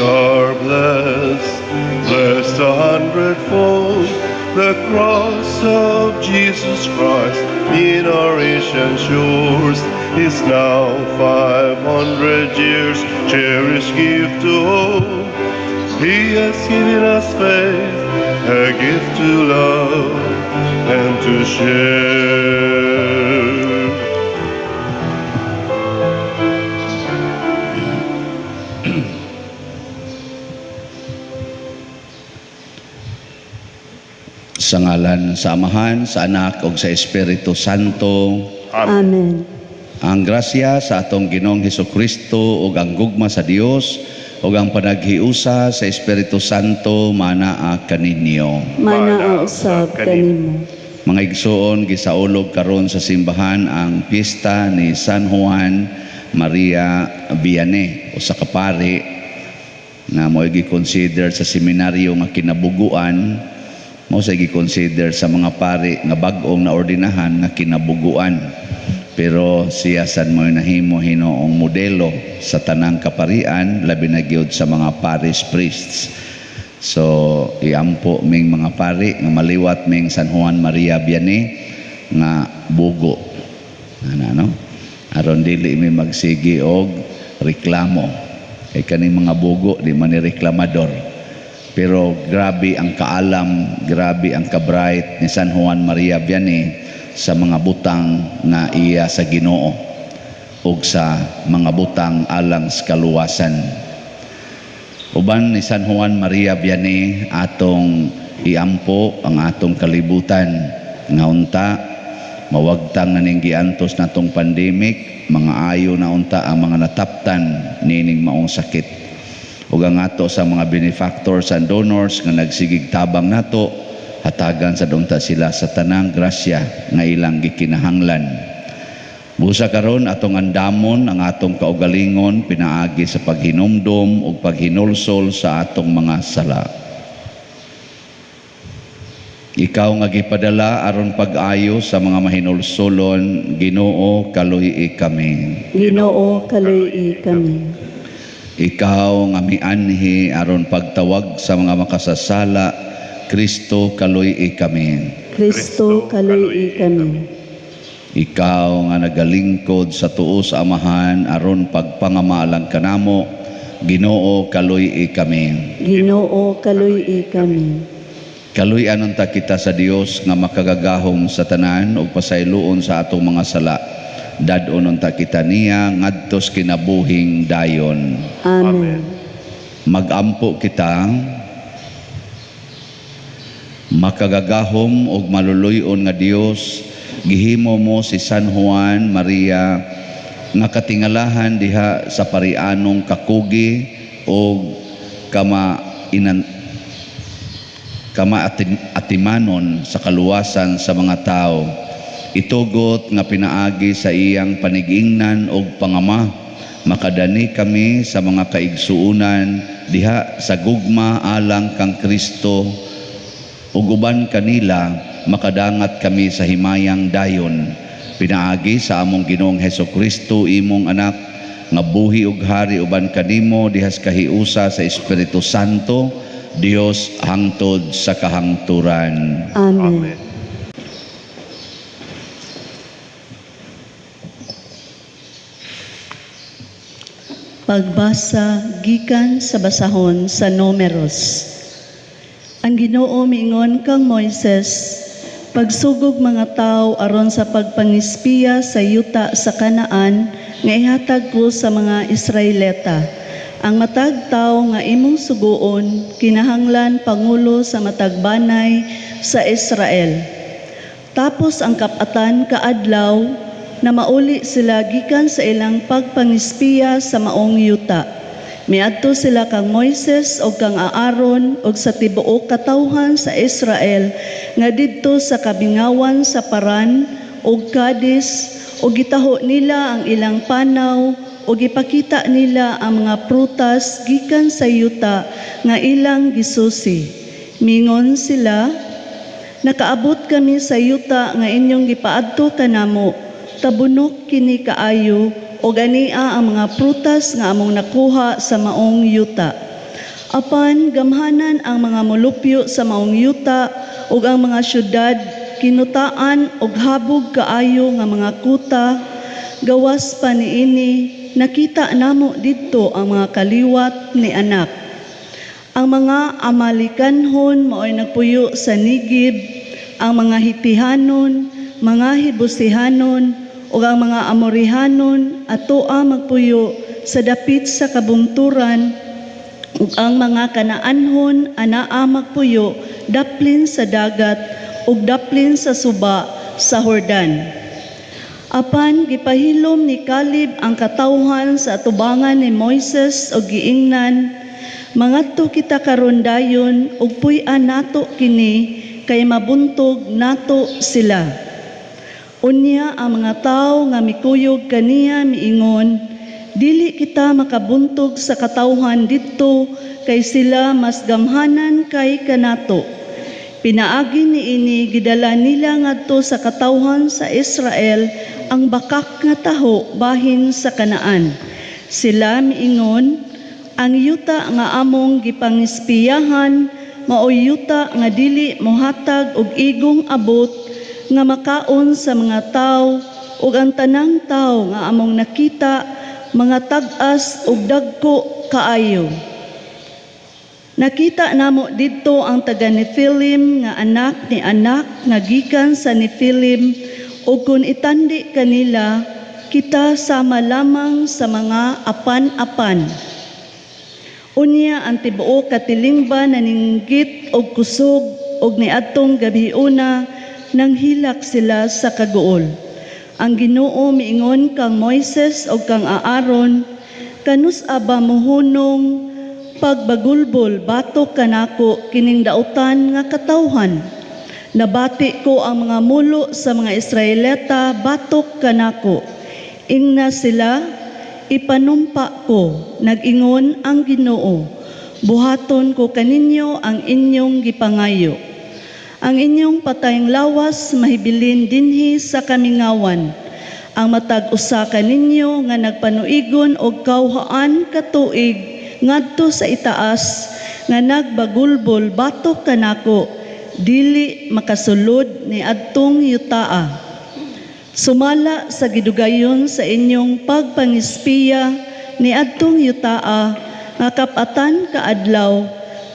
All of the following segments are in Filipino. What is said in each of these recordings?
are blessed, blessed 100-fold. The cross of Jesus Christ in our ancient shores is now 500 years cherished gift to all. He has given us faith, a gift to love and to share. Sa ngalan sa Amahan, sa Anak, ug sa Espiritu Santo. Amen. Ang grasya sa atong Ginoong Hesukristo ug ang gugma sa Dios ug ang panaghiusa sa Espiritu Santo manaa kaninyo. Manaa usab kanimo. Mga igsoon, gisaulog karon sa simbahan ang piyesta ni San Juan Maria Vianney o sa kapari na mo gi-consider sa seminaryo nga kinabuguan, mo sa gi-consider sa mga pari nga bag-ong naordinahan nga kinabuguan. Pero siya sad mo nahimo hinoong modelo sa tanang kaparian, labi na gyud sa mga parish priests. So iampo ming mga pari nga maliwat ming San Juan Maria Vianney nga bugo. Ano? Aron dili mi magsigi og reklamo. Kay kaning mga bugo di man ni reklamador. Pero grabe ang kaalam, grabe ang kabright ni San Juan Maria Vianney sa mga butang na iya sa Ginoo ug sa mga butang alang sa kaluwasan. Uban ni San Juan Maria Vianney atong iampo ang atong kalibutan nga unta mawagtang naning giantos natong pandemic, mga ayo na unta ang mga nataptan nining maong sakit. Ug ang ato sa mga benefactors and donors nga nagsigig tabang nato, hatagan sa dunta sila sa tanang grasya nga ilang gikinahanglan. Busa karon atong andamon ang atong kaugalingon pinaagi sa paghinumdom ug paghinulsol sa atong mga sala. Ikaw nga gipadala aron pag-ayo sa mga mahinulsolon, Ginoo kaluhi kami. Ginoo kaluhi kami. Ikaw nga mianhi aron pagtawag sa mga makasasala, Kristo kaluhi kami. Kristo kaluhi kami. Ikaw nga nagalingkod sa tuo sa Amahan aron pagpangamalang kanamo, Ginoo kaluhi kami. Ginoo kaluhi kami. Kaluy-an unta kita sa Dios nga makagagahom sa tanan ug pasayloon sa atong mga sala. Dadon unta kita niya ngadtos kinabuhing dayon. Amen. Magampo kita makagagahom ug maluluyon nga Dios, gihimo mo si San Juan Maria nga katingalahan diha sa parianong kakugi ug atimanon sa kaluwasan sa mga tao. Itugot nga pinaagi sa iyang panigingnan og pangama, makadani kami sa mga kaigsuunan diha sa gugma alang kang Kristo ug uban kanila makadangat kami sa himayang dayon. Pinaagi sa among Ginoong Hesukristo imong anak nga buhi ug hari uban kanimo dihas kahiusa sa Espiritu Santo, Dios hangtod sa kahangturan. Amen. Pagbasa gikan sa basahon sa Números. Ang Ginoo miingon kang Moises, pagsugog mga tao aron sa pagpangispiya sa yuta sa Kanaan nga ihatag ko sa mga Israelita. Ang matag tao nga imong suguon kinahanglan pangulo sa matag banay sa Israel. Tapos ang kapatan kaadlaw na mauli sila gikan sa ilang pagpangispiya sa maong yuta. Miadto sila kang Moises o kang Aaron o sa tibuok katawhan sa Israel nga didto sa kabingawan sa Paran o Kadis o gitaho nila ang ilang panaw o gipakita nila ang mga prutas gikan sa yuta nga ilang gisusi. Mingon sila, nakaabot kami sa yuta nga inyong gipaadto kanamo, tabunok kini kaayo o ania ang mga prutas nga among nakuha sa maong yuta. Apan gamhanan ang mga molupyo sa maong yuta ug ang mga syudad kinutaan og habog kaayo nga mga kuta. Gawas pa niini nakita namo didto ang mga kaliwat ni Anak. Ang mga Amalikanhon mao'y nagpuyo sa Nigib, ang mga Hitihanon, mga Hibusihanon ug ang mga Amorihanon atoa magpuyo sa dapit sa kabungturan, ug ang mga Kanaanhon anaa magpuyo daplin sa dagat ug daplin sa suba sa Jordan. Apan gipahilom ni Caleb ang katawhan sa atubangan ni Moises ug giingnan, mangadto kita karon dayon ug puy-an nato kini kay mabuntog nato sila. Unya ang mga tawo nga mikuyog kaniya miingon, dili kita makabuntog sa katawhan didto kay sila mas gamhanan kay kanato. Pinaagi niini gidala nila ngadto sa katawhan sa Israel ang bakak nga taho bahin sa Kanaan. Sila miingon, ang yuta nga among gipangispiyahan mao yuta nga dili mohatag og igong abot nga makaon sa mga tawo, ug ang tanang tawo nga among nakita mga tag-as ug dagko kaayo. Nakita namo didto ang taga Nephilim nga anak ni Anak nga gikan sa Nephilim, ug kun itandi kanila kita sama lamang sa mga apan-apan. Unya ang tibuok katilingba naninggit og kusog og niadtong gabiuna nang hilak sila sa kaguol. Ang Ginoo miingon kang Moises ug kang Aaron, kanus aba mohunong pagbagulbol batok kanako kining dautan nga katawhan. Nabati ko ang mga mulo sa mga Israelita batok kanako. Ingna sila, ipanumpa ko, nag-ingon ang Ginoo. Buhaton ko kaninyo ang inyong gipangayo. Ang inyong patayng lawas mahibilin dinhi sa kamingawan. Ang matag usa kaninyo nga nagpanuigon og kawhaan katuig ngadto sa itaas nga nagbagulbol batok kanako, dili makasulod ni adtong yutaa. Sumala sa gidugayon sa inyong pagpangispiya ni adtong yutaa nga kapatan kaadlaw,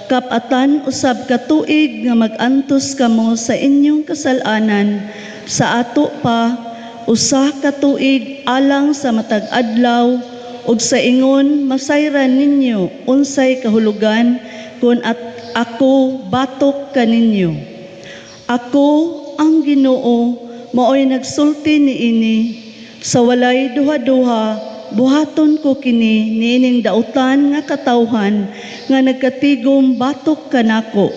kapatan usab ka tuig nga magantos kamo sa inyong kasalanan, sa ato pa usa ka tuig alang sa matag adlaw, ug sa ingon masayran ninyo unsay kahulugan kun at ako batok kaninyo. Ako ang Ginoo maoy nagsulti niini, sa walay duha-duha buhaton ko kini niining dautan nga katawhan nga nagkatigom batok kanako.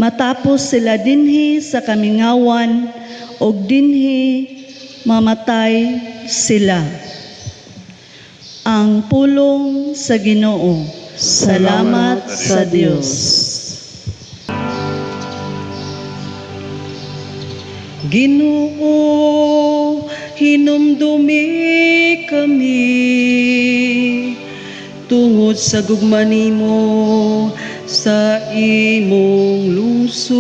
Matapos sila dinhi sa kamingawan og dinhi mamatay sila. Ang pulong sa Ginoo. Salamat sa Dios. Ginoo, hinumdumi kami tungod sa gugma nimo sa imong lungsod.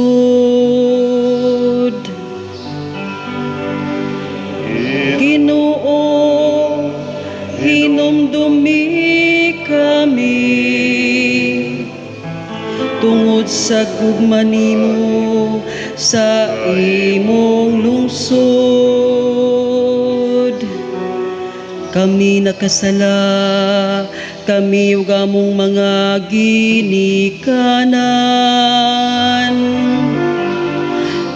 Ginoo, hinumdumi kami tungod sa gugma nimo sa imong lungsod. Kami nakasala, kami ug among mga ginikanan.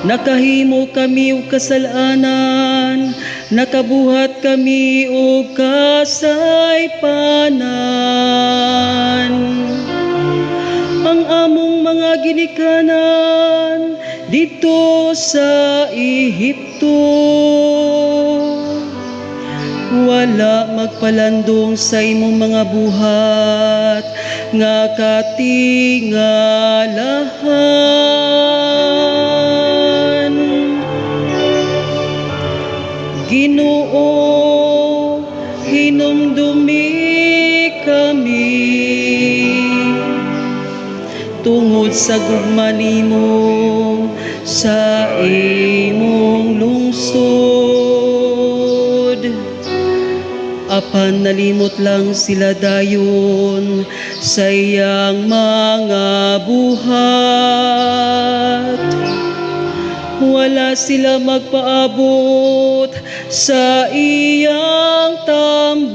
Nakahimo kami og kasalanan, nakabuhat kami og kasaypanan. Ang among mga ginikanan dito sa Ehipto, wala magpalandong sa imong mga buhat nga katingalahan. Ginoo, hinumdumi kami tungod sa gugma nimo sa imong lungsod. Apan nalimot lang sila dayon sa iyang mga buhat. Wala sila magpaabot sa iyang tambag.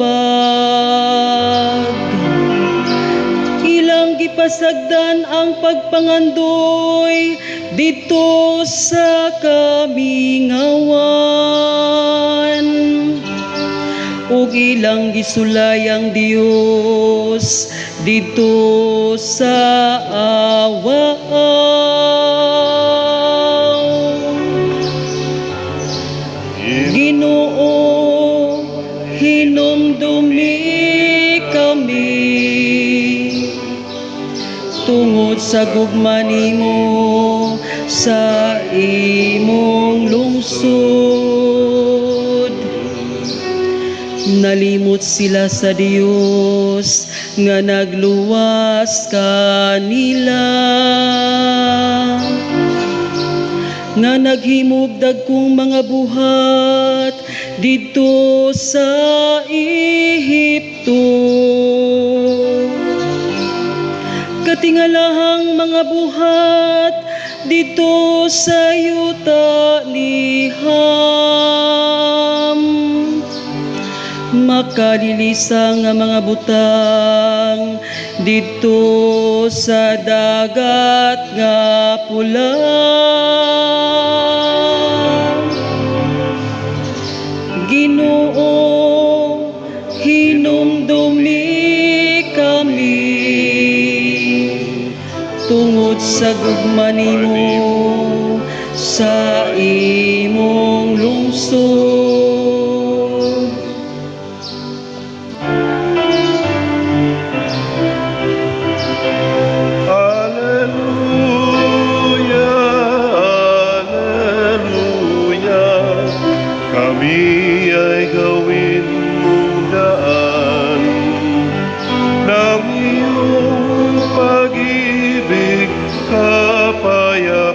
Ilang gipasagdan ang pagpangandoy dito sa kamingawan. Ug ilang gisulay ang Dios dito sa awaaw. Ginoo, hinumdumi kami tungod sa gugma nimo sa imong lungsod. Nalimot sila sa Dios nga nagluwas kanila, nga naghimog dagkong mga buhat dito sa Ehipto. Katingalahang mga buhat dito sa yuta ni Ham. Makalilisang nga mga butang dito sa dagat nga pula. Ginoo, hinumdumi kami tungod sa gugma nimo sa imong lungsod. Kami ay gawin mong daan ng iyong pag-ibig, kapayapaan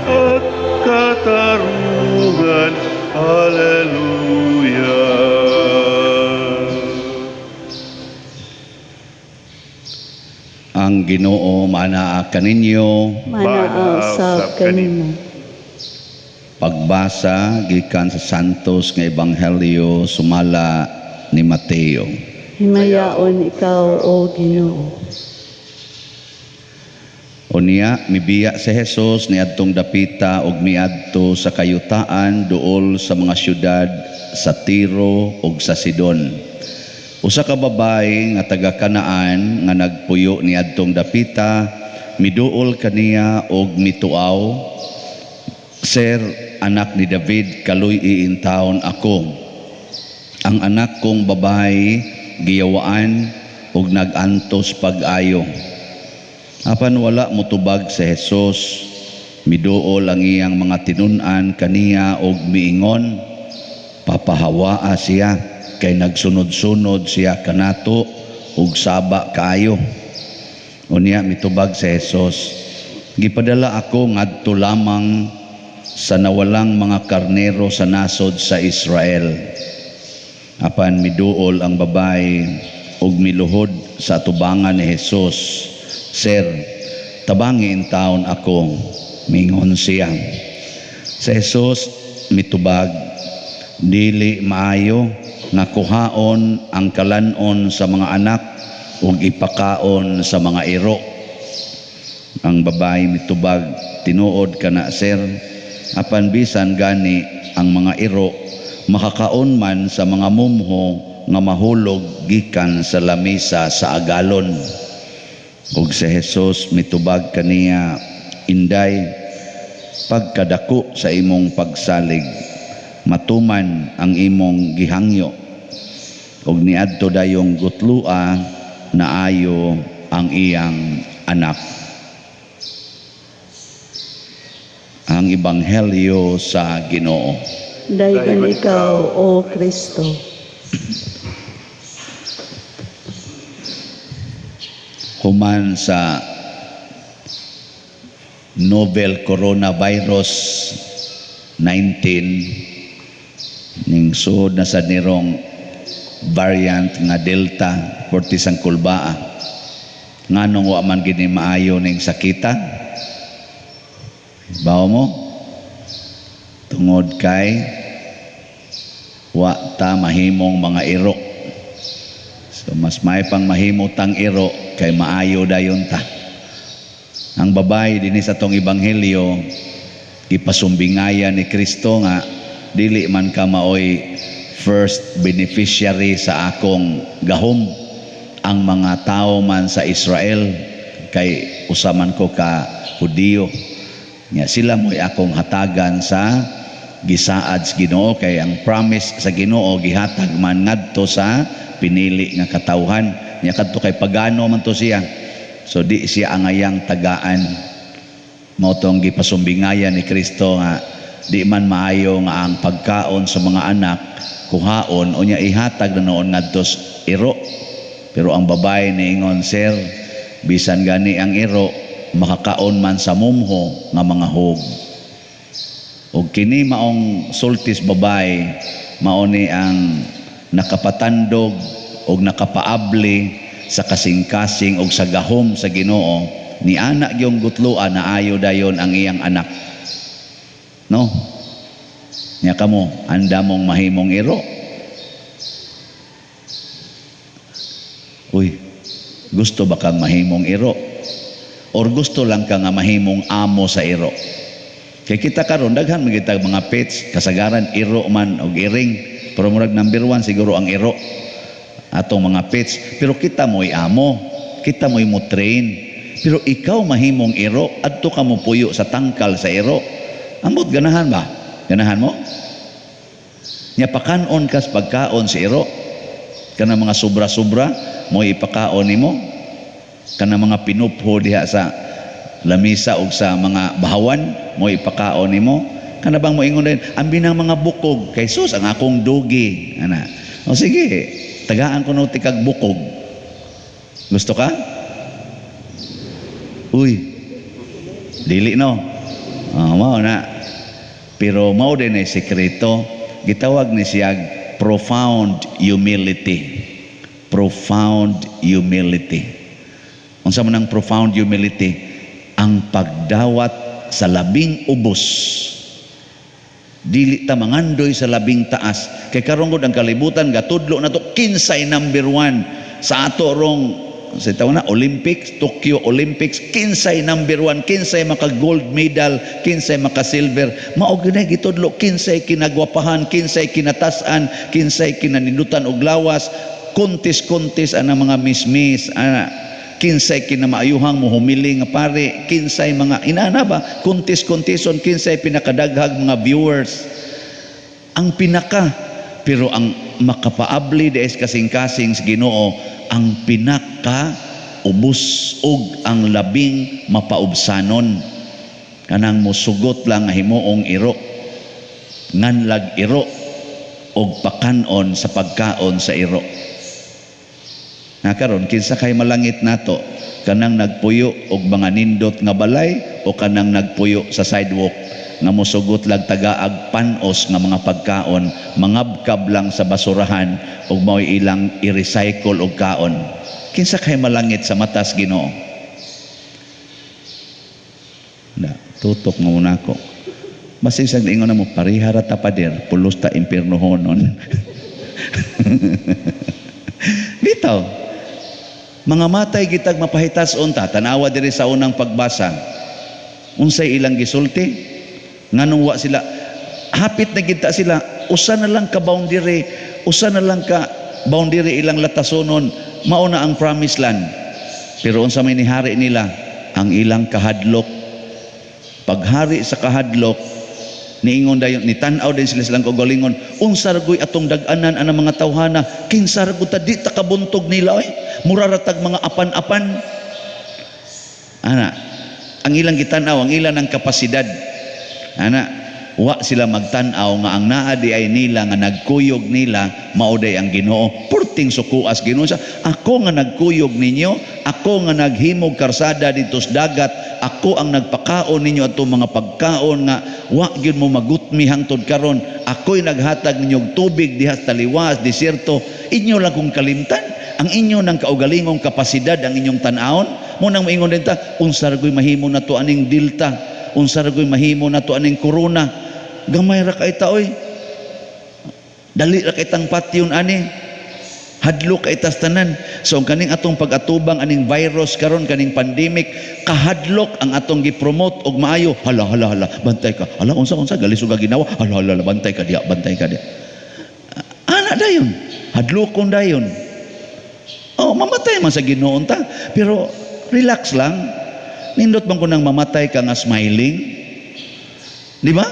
at katarungan. Hallelujah. Ang Ginoo manaa kaninyo. Manaasab kanimo. Pagbasa gikan sa Santos nga Ebanghelyo sumala ni Mateo. Himayaon ikaw, O Ginoo. Unya mibiya si Jesus niadtong dapita ug miadto sa kayutaan duol sa mga syudad sa Tiro ug sa Sidon. Usa ka babae nga taga Kanaan nga nagpuyo niadtong dapita, miduol kaniya og mituaw, "Sir, anak ni David, kaluy-in taon ako. Ang anak kong babae giyawaan ug nag-antos pag-ayo." Apan wala motubag si Jesus, miduol ang iyang mga tinun-an kaniya og miingon, "Papahawaa siya kay nagsunod-sunod siya kanato ug saba kaayo." Unya mitubag si Jesus, "Gipadala ako ngadto lamang sa nawalang mga karnero sa nasod sa Israel." Apan miduol ang babae ug miluhod sa atubangan ni Jesus, "Sir, tabangin taon ako," mingon siya. Si Jesus mitubag, "Dili maayo nga kuhaon ang kalanon sa mga anak ug ipakaon sa mga iro." Ang babae mitubag, "Tinuod kana, sir, apan bisan gani ang mga iro makakaon man sa mga mumho nga mahulog gikan sa lamisa sa agalon." Ug si Jesus mitubag kaniya, "Inday, pagkadako sa imong pagsalig, matuman ang imong gihangyo." Ug niadto dayong gutlua naayo ang iyang anak. Ang Ebanghelyo sa Ginoo. Dayon ikaw, O Kristo. Human sa novel coronavirus 19 ning sud na sa nirong variant nga Delta porti sang kulbaa nganong wa man gini maayo ning sakita bawo mo tungod kay wa ta mahimong mga iro. So mas may pang mahimo tang iro kay maayo dayon ta. Ang babae dinhi sa tong ebanghelyo ipasumbingaya ni Kristo nga dili man ka maoy first beneficiary sa akong gahom. Ang mga tao man sa Israel kay usaman ko ka Hudiyo. Nya sila mo'y akong hatagan sa gisaad sa Ginoo kay ang promise sa Ginoo gihatag man ngadto sa pinili nga katawhan. Nya kadto kay pagano man to siya. So di siya angayang tagaan. Mao tong gipasumbingayan ni Kristo nga di man maayo nga ang pagkaon sa mga anak kuhaon o nya ihatag na noon ngadto sa iro. Pero ang babae niingon, sir, bisan gani ang iro makakaon man sa mumho nga mga hog. O kini maong sultis babae mao ni ang nakapatandog o nakapaabli sa kasing-kasing o sa gahom sa Ginoo ni anak yung gutluan na ayo dayon ang iyang anak. No? Nya kamo anda mong mahimong iro. Uy, gusto ba kang mahimong iro? Or gusto lang ka nga mahimong amo sa iro? Kaya kita karon daghan magita mga pets, kasagaran iro man og iring, pero murag number 1 siguro ang iro atong mga pets. Pero kita mo'y amo, kita mo'y mo train. Pero ikaw mahimong iro, adto ka mo puyo sa tangkal sa iro. Ambot ganahan ba? Ganahan mo? Nya pakanon ka sa pagkaon sa iro. Kana mga sobra-sobra mo ipakaon nimo. Kana mga pinupho diha sa lamisa og sa mga bahawan mo ipakaon nimo. Kana bang mo ingon din ambi ng mga bukog kay sus ang akong dugi ana. O sige, tagaan ko no tikag bukog. Gusto ka? Uy. Dili no. Mao na. Pero mao din ay sekreto, gitawag ni siya profound humility. Profound humility. Unsa man ang profound humility? Ang pagdawat sa labing ubos. Dili ta mangandoy sa labing taas. Kay karon gud ang kalibutan gatudlo na to kinsay number 1 sa ato rong sa taon na Olympics, Tokyo Olympics, kinsay number 1, kinsay maka gold medal, kinsay maka silver. Mao gyud gitudlo kinsay kinagwapahan, kinsay kinatasan, kinsay kinanindutan og lawas. Kuntis-kuntis ana mga mismis ana kinsay kinamaayuhang mohumili nga pare kinsay mga inana ba kuntis-kuntison kinsay pinakadaghag mga viewers ang pinaka pero ang makapaabli des kasing-kasing sa Ginoo ang pinaka ubos og ang labing mapaubsanon kanang mosugot lang nga himuong iro nganlag iro og pakanon sa pagkaon sa iro. Na karon kinsa kay malangit nato kanang nagpuyo og mga nindot nga balay o kanang nagpuyo sa sidewalk nga mosugot lang tagaag panos nga mga pagkaon mangabkab lang sa basurahan ug mao'y ilang i-recycle og kaon. Kinsa kay malangit sa matas Ginoo? Na tutok mo muna ko. Basta isang ingon na mo parihara ta pader pulos ta impiernohonon. Bitaw mga matay gitag mapahitas unta tanawa diri sa unang pagbasa unsay ilang gisulti nganong wa sila hapit na kita sila usa na lang ka boundary ilang latasonon mao na ang promised land pero unsa may nihari nila ang ilang kahadlok paghari sa kahadlok niingon dayon ni tan-aw din sila silang kaugalingon unsa ragoy atong dag-anan ana mga tawhana kinsa ragud ta di ta kabuntog nila muraratag mga apan-apan ana ang ilang gitan-aw ang ilang ang kapasidad ana wa sila magtan-aw nga ang naa di ay nila nga nagkuyog nila mao day ang Ginoo purting sukuas Ginoo sa ako nga nagkuyog ninyo ako nga naghimog karsada dito sa dagat ako ang nagpakaon ninyo ato mga pagkaon nga wa gyud mo magutmi hangtod karon. Ako'y naghatag ninyo og tubig dihas taliwas, desierto. Inyo lang kung kalimtan ang inyo ng kaugalingong kapasidad ang inyong tan-awon. Munang moingon din ta, unsa ra goy mahimo nato aning delta, unsa ra goy mahimo nato aning corona. Gamay ra kay ta oy. Dali ra kay tang patyon ani. Hadlok kay tas tanan. So ang kaning atong pag-atubang aning virus karon, kaning pandemic, kahadlok ang atong gi-promote og maayo. Hala, bantay ka. Hala, unsa gali suga ginawa. Hala, bantay ka diya. Ana dayon. Hadlokon dayon. Oh, mamatay man sa Ginoo ta. Pero relax lang. Nindot man ko nang mamatay ka nga smiling. Di ba?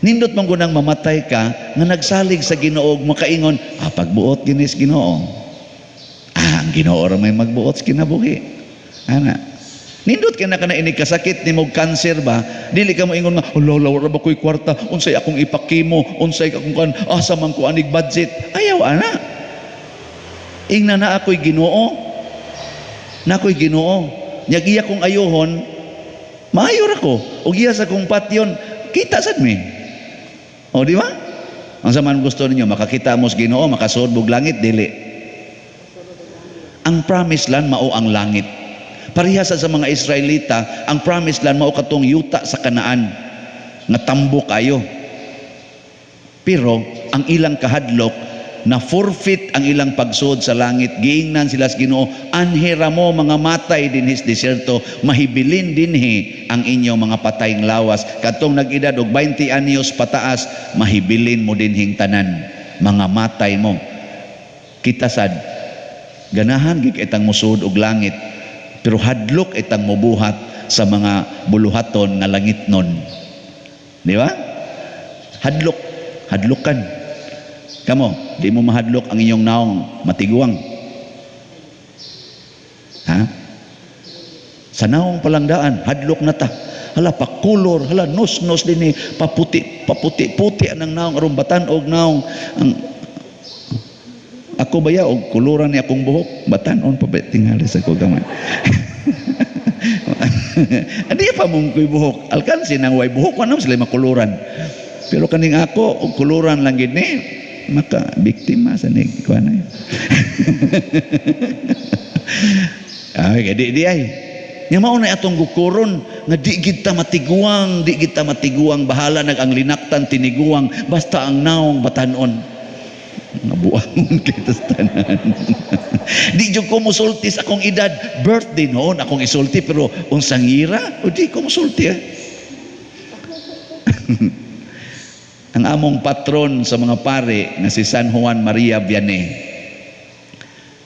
Nindot man ko nang mamatay ka nga nagsalig sa Ginoo ug makaingon, pagbuot ginis Ginoo. Ang Ginoo ra may magbuot sa kinabuhi. Ana. Nindot ka na inig kasakit ni mog cancer ba? Dili ka mo ingon nga, "Hala, wala ba ko'y kwarta? Unsay akong ipakimo? Unsay akong kan? Asa man ko anig budget?" Ayaw ana. Ingna na ako'y Ginoo. Na ako'y Ginoo. Nya iya kong ayohon, maayo ra ko. Ug iya sa kong patyon, kita sad mi. O di ba? Ang saman gusto ninyo, makakita mo sa Ginoo, makasuod bug langit, dili. Ang promised land mao ang langit. Parehas sa mga Israelita, ang promised land mao katong yuta sa Kanaan nga tambo kayo. Pero ang ilang kahadlok na forfeit ang ilang pagsuod sa langit, giingnan sila sa Ginoo, anhira mo mga matay dinhis desierto, mahibilin dinhi ang inyong mga patayng lawas. Katong nag-edad og 20 anyos pataas, mahibilin mo dinhing tanan mga matay mo. Kita sad ganahan gid itang musuod og langit, pero hadlok itang mobuhat sa mga buluhaton nga langitnon. Di ba? Hadlokan. Kamo, di mo mahadlok ang inyong naong matiguang. Ha? Sa naong palangdaan, hadlok na ta. Hala, pakulor, hala, nos din paputi ang naong aron batan-og naong ang ako baya og kuluran ni akong buhok, batan-on pa tingali sa ko gamay. Adi pa mong ko'y buhok, alkansi nang way buhok man sila makuluran. Pero kaning ako og kuluran lang gid ni, maka biktima sa nig kuan ay. Ay di ay. Nya mao na atong gukuron nga di kita matiguang bahala nag ang linaktan tiniguang basta ang naong batanon. Nabuangon kita sa tanan. Di jud ko musulti sa akong edad, birthday noon akong isulti, pero unsang ira o di ko musulti. Ang among patron sa mga pare nga si San Juan Maria Vianney,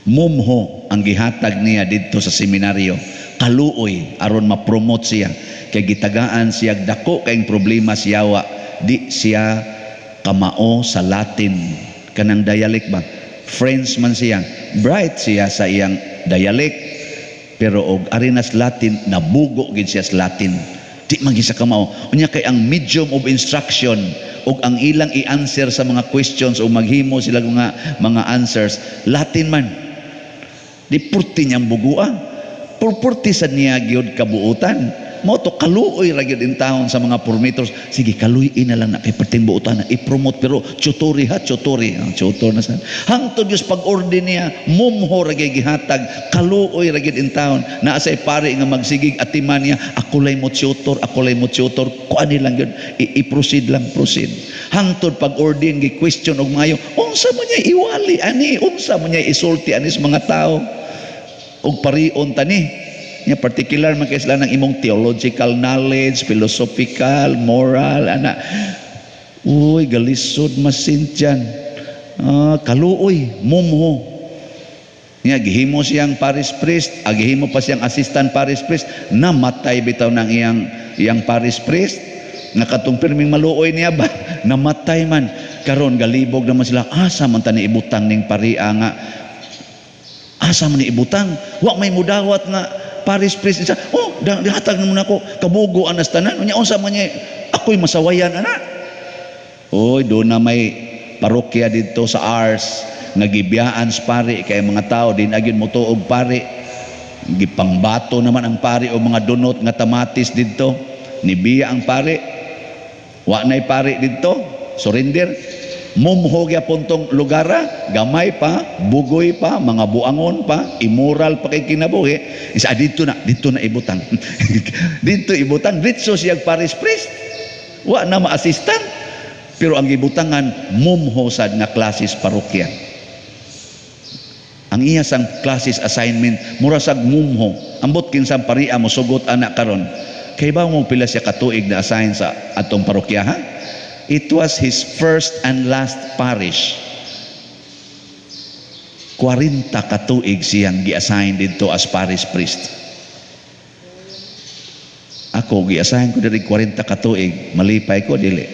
mumho ang gihatag niya dito sa seminaryo, kaluoy aron ma-promote siya, kay gitagaan siya dako kayong problema siyawa, di siya kamao sa Latin kanang dialect ba, French man siya, bright siya sa iyang dialect, pero og arinas Latin nabugo gid siya sa Latin, di man gid siya kamao. Unya kay ang medium of instruction ug ang ilang i-answer sa mga questions o maghimo sila mga answers Latin man, di purti niyang bugua, purti sa niya gyud kabuutan. Mo to kaluoy ra gyud in taon sa mga formators, sige kaluy-in na lang na kay perting buutan na i-promote, pero tutori tutor na sa hangtod Dios pag-order niya mumho ra gyud gihatag, kaluoy ra gyud in taon na asay pare nga magsigig atiman niya, ako lay mo tutor kuan lang gyud i-proceed hangtod pag-order gi-question og maayo, unsa mo niya iwali ani, unsa mo niya isulti ani sa mga tao og parion tani. Nya particular man kay sila ng imong theological knowledge, philosophical, moral, ana. Uy, galisod masin dyan. Kaluoy, mumho. Nya gihimo siyang parish priest, gihimo pa siyang assistant parish priest, namatay bitaw ng iyang parish priest. Nakatong pirming maluoy niya ba? Namatay man. Karon galibog naman sila, asa man tani ibutang ning paria nga. Asa man ni ibutang? Wa may mudawat nga parish priest isa, dihatag na muna ako, kabugo anas tanan, unya unsa man niya, ako'y masawayan ana. Oy, doon na may parokya dito sa Ars, nagibiyaan sa pare, kay mga tao, din agyon mo to og pare, Gipangbato naman ang pari o mga dunot nga tamatis didto. Nibiya ang pari. Wa nay pari didto. Surrender. Mumho gyapon tong lugara, gamay pa, bugoy pa, mga buangon pa, immoral pa kay kinabuhi. Isa dito na ibutang. Dito ibutang, ditso siya paris priest. Wa na ma-assistant. Pero ang ibutangan, mumho sad nga klasis parokya. Ang iya sang klasis assignment, mura sag mumho. Ambot kinsang paria mo sugot anak karon. Kay ba mo pila siya katuig na assign sa atong parokyahan? It was his first and last parish. 40 katuig siyang gi-assign dito as parish priest. Ako gi-assign ko diri 40 katuig, malipay ko dili.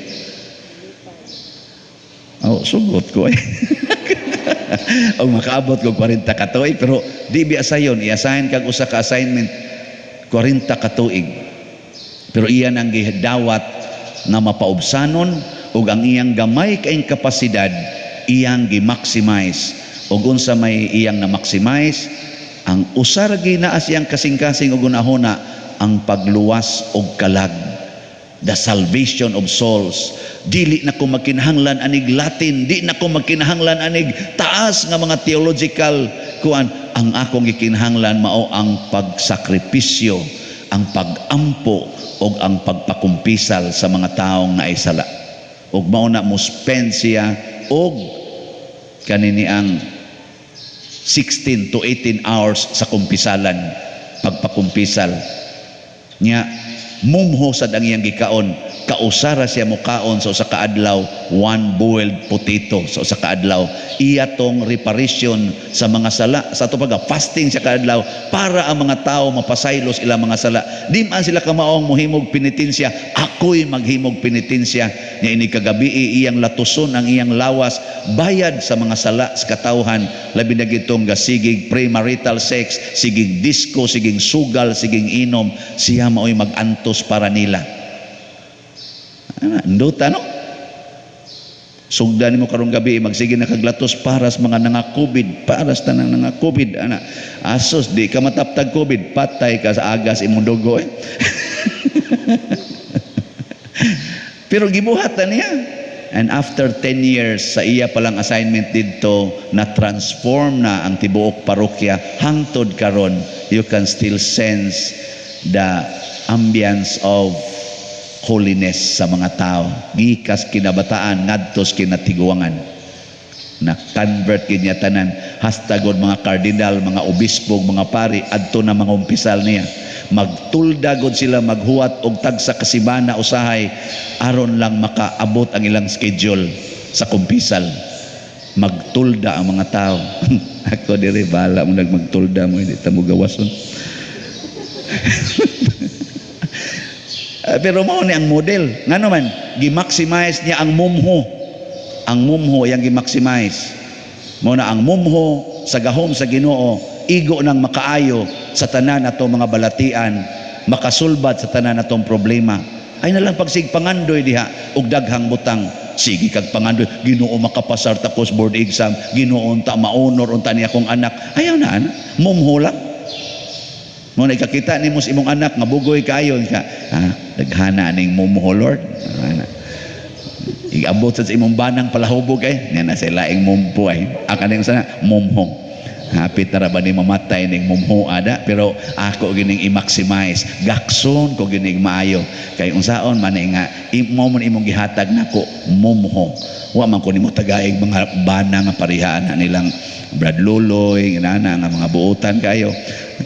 Oh, sugot ko eh. O makaabot ko 40 katuig pero di biasa yon, i-assign kag usa ka assignment 40 katuig. Pero iyan ang gidawat na mapaubsanon ug ang iyang gamay kaayong kapasidad iyang gi-maximize ug unsa may iyang na-maximize ang usar gina siyang kasing-kasing ug unahuna ang pagluwas og kalag, the salvation of souls. Dili na ko magkinahanglan anig Latin, di na ko magkinahanglan anig taas nga mga theological kuan. Ang akong gikinahanglan mao ang pagsakripisyo, ang pagampo o ang pagpakumpisal sa mga taong naisala. O mao na mo spend siya og kanini ang 16 to 18 hours sa kumpisalan, pagpakumpisal niya. Mumho sad ang iyang gikaon, kausara siya mo kaon sa usa ka adlaw 1 boiled potato sa usa ka adlaw. Iya tong reparation sa mga sala sa ato pag fasting siya ka adlaw para ang mga tao mapasaylos ilang mga sala. Di man sila kamaong mohimog penitensya, ako'y maghimog penitensya. Nya ini kagabi iyang latuson ang iyang lawas bayad sa mga sala sa katawhan, labi na gitong gasigig premarital sex, sigig disco, siging sugal, siging inom, siya mao'y magantos para nila. Nduta no? Sugdan mo karong gabi magsige na kaglatos para sa mga nanga-COVID, para sa tanang nanga-COVID ana. Asos di ka mataptag COVID, patay ka sa agas imong dugo eh. Pero gibuhatan niya. And after 10 years sa iya palang assignment dito, na transform na ang tibuok parokya hangtod karon. You can still sense the ambience of holiness sa mga tao. Gikas kinabataan ngadtos kinatiguangan. Na-convert kinya tanan. Hastagod mga kardinal, mga obispo, mga pari adto na mga umpisal niya. Magtuldagod sila maghuwat og tagsa kasibana usahay aron lang makaabot ang ilang schedule sa kumpisal. Magtulda ang mga tao. Ako diri bala mo nagmagtulda mo hindi ta mo gawason. Pero mao ni ang model. Ngano man gi-maximize niya ang mumho. Ang mumho yang gi-maximize. Mao na ang mumho sa gahom sa Ginoo, igo nang makaayo sa tanan nato mga balatian, makasulbad sa tanan natong problema. Ay na lang pagsig pangandoy diha og daghang butang. Sige kag pangandoy, Ginoo makapasar tapos board exam, Ginoo unta maunor unta ni akong anak. Ayaw na ana, mumho lang. Mo na ikakita nimo sa imong anak nga bugoy kaayo ka. Daghana ning mumho Lord. Iabot sa imong banang palahubog niya na sa laing mumpo ang kaning sana mumhong. Hapit na ba ni mamatay ning mumho ada, pero ako gining i-maximize, gakson ko gining maayo kay unsaon man nga imo man imong gihatag nako mumho. Wa man ko nimo tagaig mga bana nga parihaan nilang Brad Luloy inana nga mga buutan kayo.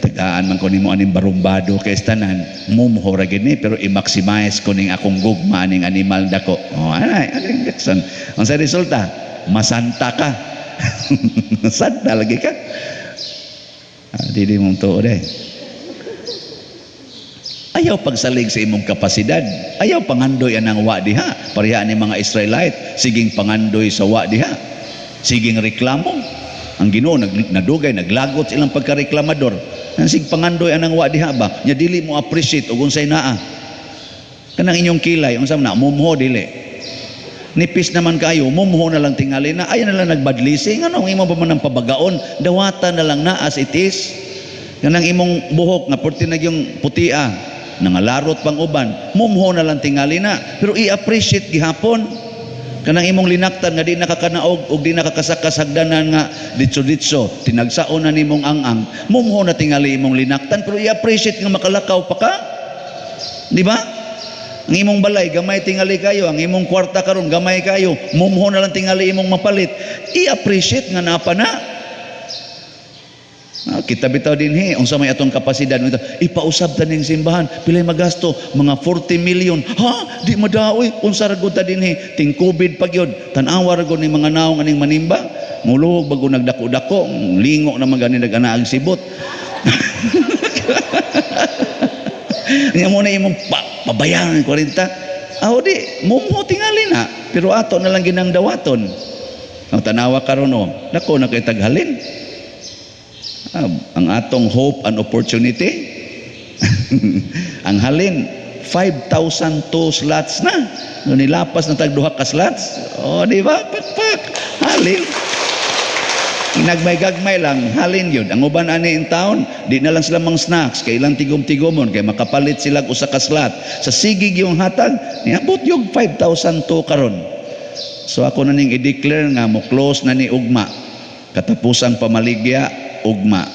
Tagaan man ko nimo aning barumbado kay tanan mumho ra gid ni, pero i-maximize ko ning akong gugma ning animal dako. Anay gakson. Unsa resulta? Masanta ka. Santa lagi ka. Dili mong tuod ayaw pagsalig sa imong kapasidad, ayaw pangandoy anang wa diha. Pareha ni mga Israelite, siging pangandoy sa wa diha, siging reklamo. Ang Ginoo nadugay naglagot silang pagkareklamador. Sig pangandoy anang wa diha ba nya dili mo appreciate og unsay naa kanang inyong kilay unsa na mumho dili nipis naman kayo mumho na lang tingali na ayan na lang nagbadlisi ngano imo ba man ang pabagaon dawatan na lang na as it is Kanang imong buhok nga porti na yung putia, nangalarot pang uban, mumho na lang tingali na. Pero i-appreciate gihapon. Kanang imong linaktan nga di nakakanaog o di nakakasakas hagdanan nga ditso-ditso, tinagsaon na nimong ang-ang, mumho na tingali imong linaktan, pero i-appreciate nga makalakaw pa ka. Di ba? Ang imong balay, gamay tingali kayo. Ang imong kwarta karon gamay kayo. Mumho na lang tingali imong mapalit. I-appreciate nga napa na. Kita bitaw din unsa may atong kapasidad ipausab ta ning simbahan pilay magasto mga 40 million ha di madaoy unsa ra gud ta din ting COVID pa gyud tan-awa ra gud ni mga naong aning manimba mulog bago nagdako-dako lingo na magani nag-anaag sibot nya mo na imong pabayaran 40 di mumho tingali na pero ato na lang ginang dawaton ang tanawa karon dako na kay taghalin. Ang atong hope and opportunity ang halin 5,002 slots na no nilapas na tagduha ka slots di ba pakpak halin inagmay-gagmay lang halin yun ang uban ani in town di na lang sila mang snacks kay ilang tigom-tigomon kay makapalit sila usa ka slot sa sigig yung hatag niabot yung 5,002 karon so ako na ning i-declare nga mo close na ni ugma katapusang pamaligya ugma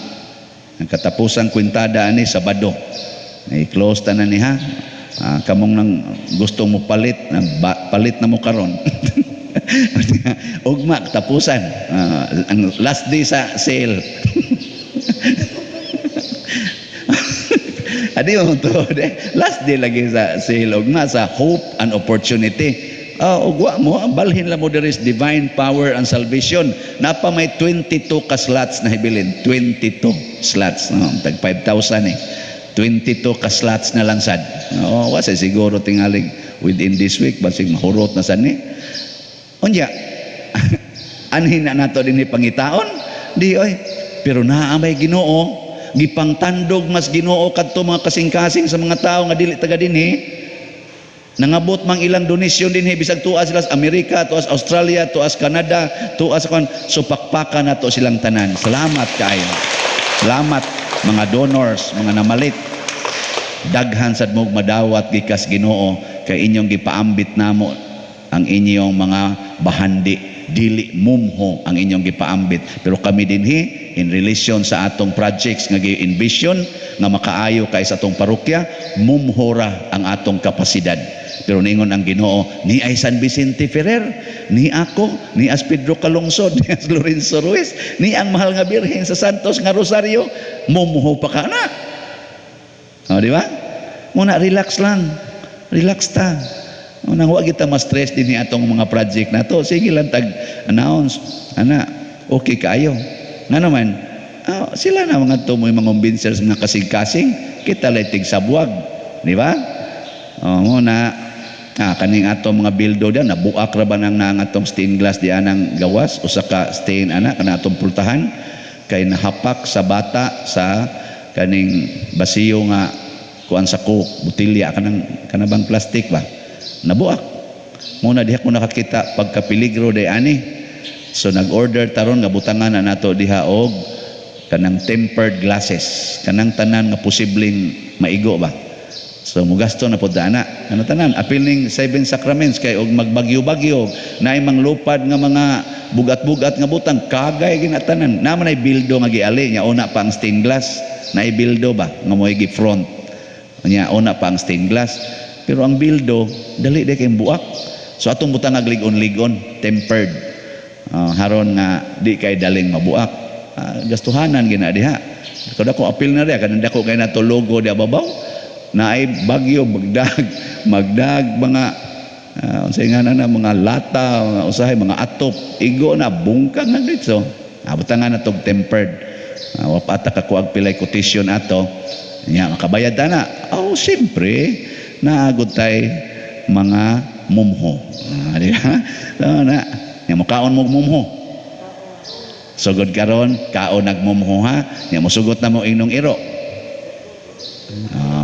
ang katapusang kwintada ani Sabado i-close ta na ni ha kamong nang gusto mo palit palit na mo karon ugma katapusan ang last day sa sale adi mo to last day lagi sa sale ugma sa hope and opportunity. Ugwa mo, balhin lang mo there is divine power and salvation. Napa may 22 ka slots na hibilin. 22 slots. Tag 5,000 22 ka slots na lang sad. Wasa siguro tingaling within this week. Basig mahurot na sad ni. Unya, anhin na nato din ni pangitaon? Di oy. Pero naamay Ginoo. Gipangtandog mas Ginoo kadto mga kasing-kasing sa mga tao nga dili taga dinhi. Nangabot mang ilang donasyon din bisag tuwa sila sa Amerika, tuwa sa Australia, tuwa sa Canada, tuwa sa so pakpaka na to silang tanan. Salamat kayo. Salamat mga donors, mga namalit. Daghan sad mo madawat gikas Ginoo kay inyong gipaambit namo ang inyong mga bahandi dili mumho ang inyong gipaambit pero kami dinhi in relation sa atong projects nga gi-envision nga makaayo kay sa atong parokya mumhora ang atong kapasidad. Pero ningon ang Ginoo, ni ay San Vicente Ferrer, ni ako, ni as Pedro Calungsod, ni as Lorenzo Ruiz, ni ang mahal nga Birhen sa Santos nga Rosario, mumuho pa ka na. Di ba? Muna, relax lang. Relax ta. Nang huwag kita ma-stress din ni atong mga project na to. Sige lang tag-announce. Okay kayo. Nga naman, sila na mga tumoy mga convincers mga kasing-kasing, kita lighting sa buwag. Di ba? Muna, kaning atong mga bildo diyan nabuak ra ba nang atong stained glass di anang gawas usa ka stain ana kana atong pultahan kay nahapak sa bata sa kaning basiyo nga kuan sa coke botilya kanabang plastic ba nabuak muna diha ko nakakita pagkapiligro day ani so nag-order taron nga butangan na nato diha og kanang tempered glasses kanang tanan nga posibleng maigo ba. So mugasto na po dana. Ano tanan? Apil ning 7 sacraments kay og magbagyo-bagyo naay manglupad nga mga bugat-bugat nga butang kagay ginatanan. Naman ay bildo nga giali nya una pa ang stained glass. Naay bildo ba nga moy gi front. Nya una pa ang stained glass. Pero ang bildo dali day kay buak. So atong butang aglig-on-ligon tempered. Haron nga di kay daling mabuak. Gastuhanan gina diha. Kada ko apil na diha kanang dako kay nato logo di ababaw. Naay bagyo magdag mga unsay nga na mga lata usahay mga atop igo na bungkang na dito butangan na tog tempered wapata ka kuag pilay quotation ato nya makabayad na siyempre naagod tay mga mumho di ba na nya mukaon mo mumho sugod karon kaon nagmumho ha nya mosugot na mo inong iro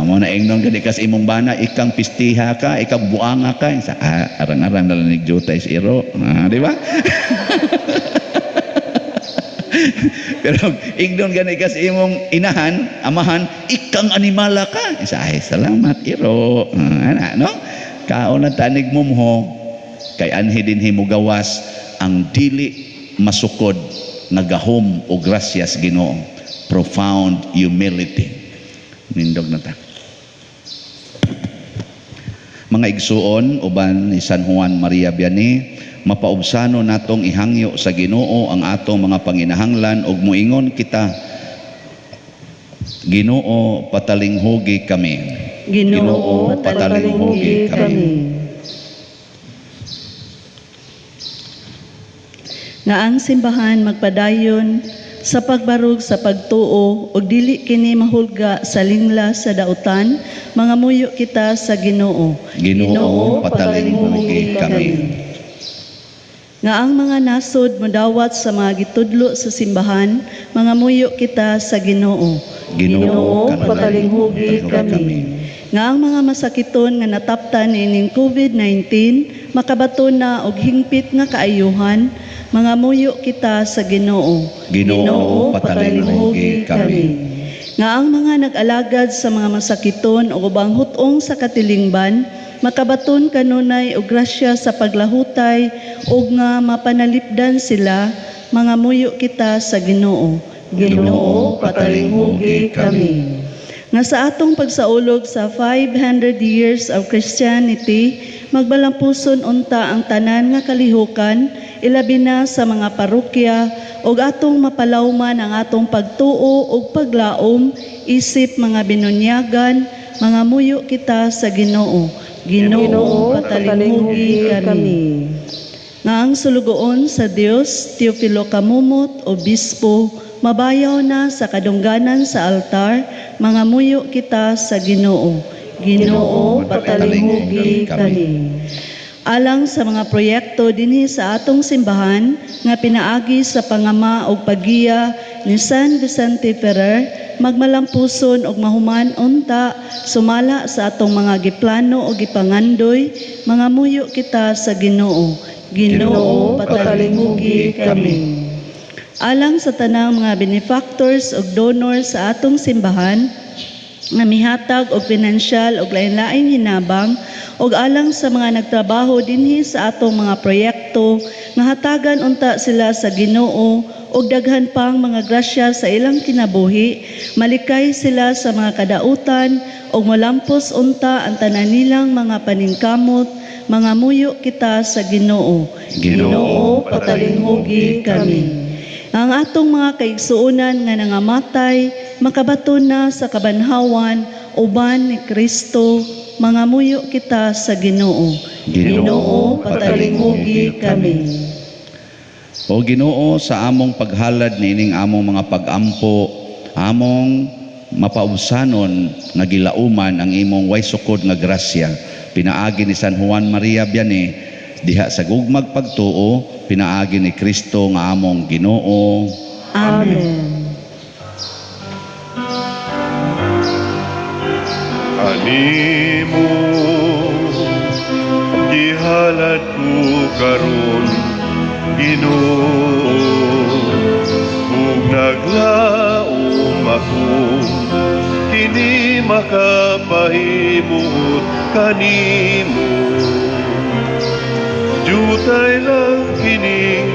mo na ingnon gani kas imong bana ikang pistiha ka ikang buanga ka sa arang-arang na lanig jutay sa iro di ba Pero ignon gani ka sa imong inahan, amahan, ikang animala ka. Isa, ay, salamat, iro. Ana, no? Kaon na tanig mumho, kay anhi din himo gawas, ang dili masukod, nagahom o grasyas Ginoo. Profound humility. Nindog na ta. Mga igsuon, uban ni San Juan Maria Vianney, mapaubsano natong ihangyo sa Ginoo ang atong mga panginahanglan ug muingon kita, Ginoo, patalinghugi kami. Ginoo, patalinghugi kami. Nga ang simbahan magpadayon sa pagbarog sa pagtuo ug dili kini mahulga sa lingla sa dautan, mga muyo kita sa Ginoo. Ginoo, patalinghugi kami. Nga ang mga nasod modawat sa mga gitudlo sa simbahan, mga muyo kita sa Ginoo. Ginoo, patalinghugi kami. Nga ang mga masakiton nga nataptan ining COVID-19, makabaton na og hingpit nga kaayuhan, mga muyo kita sa Ginoo. Ginoo, patalinghugi kami. Nga ang mga nag-alagad sa mga masakiton o ubang hutong sa katilingban, makabaton kanunay og grasya sa paglahutay ug nga mapanalipdan sila, mga muyo kita sa Ginoo. Ginoo, patalinghugi kami. Nga sa atong pagsaulog sa 500 years of Christianity, magbalampuson unta ang tanan nga kalihukan, ilabi na sa mga parokya, ug atong mapalawman ang atong pagtuo ug paglaom, isip mga binunyagan, mga muyo kita sa Ginoo. Ginoo, patalinghugi kami. Nga ang sulugoon sa Dios, Teofilo Kamumot, Obispo, mabayaw na sa kadungganan sa altar, mga muyo kita sa Ginoo. Ginoo, patalinghugi kami. Alang sa mga proyekto dinhi sa atong simbahan nga pinaagi sa pangama ug paggiya ni San Vicente Ferrer, magmalampuson og mahuman unta sumala sa atong mga giplano ug gipangandoy, mga muyo kita sa Ginoo. Ginoo, patalinghugi kami. Alang sa tanang mga benefactors ug donors sa atong simbahan nga mihatag og pinansyal ug lain-laing hinabang ug alang sa mga nagtrabaho dinhi sa atong mga proyekto nga hatagan unta sila sa Ginoo ug daghan pang mga grasya sa ilang kinabuhi, malikay sila sa mga kadautan ug molampos unta ang tanan nilang mga paningkamot, mga muyo kita sa Ginoo. Ginoo, patalinghugi kami. Ang atong mga kaigsuonan nga nangamatay, makabaton na sa kabanhawan, uban ni Kristo, mga muyo kita sa Ginoo. Ginoo, patalinghugi kami. O Ginoo, sa among paghalad niining among mga pag-ampo, among mapaubsanon nga gilauman ang imong way sukod nga grasya, pinaagi ni San Juan Maria Vianney, diha sa gugmag pagtuo, pinaagi ni Kristo nga among Ginoo. Amen. Animo gihalad ko karon, Ginoo, ug naglaom ako, kini makapahimot kanimo. Jutay lang kining